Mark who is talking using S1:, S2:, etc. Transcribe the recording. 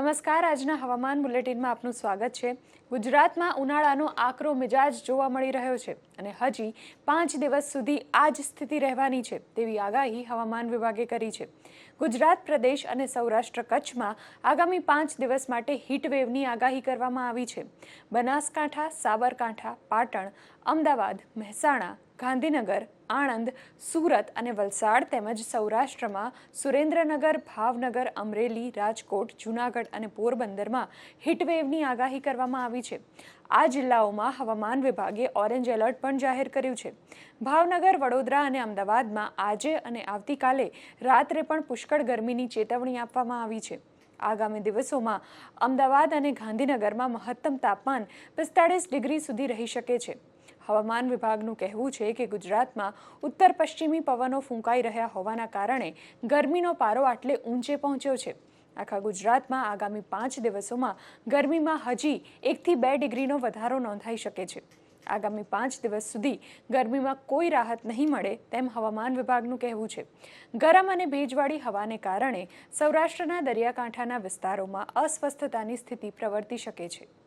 S1: નમસ્કાર, આજના હવામાન બુલેટિનમાં આપનું સ્વાગત છે। ગુજરાતમાં ઉનાળાનો આકરો મિજાજ જોવા મળી રહ્યો છે અને હજી 5 દિવસ સુધી આ જ સ્થિતિ રહેવાની છે તેવી આગાહી હવામાન વિભાગે કરી છે। ગુજરાત પ્રદેશ અને સૌરાષ્ટ્ર કચ્છમાં આગામી 5 દિવસ માટે હીટવેવની આગાહી કરવામાં આવી છે। બનાસકાંઠા, સાબરકાંઠા, પાટણ, અમદાવાદ, મહેસાણા, ગાંધીનગર, આણંદ, સુરત અને વલસાડ તેમજ સૌરાષ્ટ્રમાં સુરેન્દ્રનગર, ભાવનગર, અમરેલી, રાજકોટ, જૂનાગઢ અને પોરબંદરમાં હીટવેવની આગાહી કરવામાં આવી છે। આ જિલ્લાઓમાં હવામાન વિભાગે ઓરેન્જ એલર્ટ પણ જાહેર કર્યું છે। ભાવનગર, વડોદરા અને અમદાવાદમાં આજે અને આવતીકાલે રાત્રે પણ પુષ્કળ ગરમીની ચેતવણી આપવામાં આવી છે। આગામી દિવસોમાં અમદાવાદ અને ગાંધીનગરમાં મહત્તમ તાપમાન 45 ડિગ્રી સુધી રહી શકે છે। હવામાન વિભાગનું કહેવું છે કે ગુજરાતમાં ઉત્તર પશ્ચિમી પવનો ફૂંકાઈ રહ્યા હોવાના કારણે ગરમીનો પારો આટલે ઊંચે પહોંચ્યો છે। આખા ગુજરાતમાં આગામી 5 દિવસોમાં ગરમીમાં હજી 1 થી 2 ડિગ્રીનો વધારો નોંધાઈ શકે છે। આગામી 5 દિવસ સુધી ગરમીમાં કોઈ રાહત નહીં મળે તેમ હવામાન વિભાગનું કહેવું છે। ગરમ અને ભેજવાળી હવાને કારણે સૌરાષ્ટ્રના દરિયાકાંઠાના વિસ્તારોમાં અસ્વસ્થતાની સ્થિતિ પ્રવર્તી શકે છે।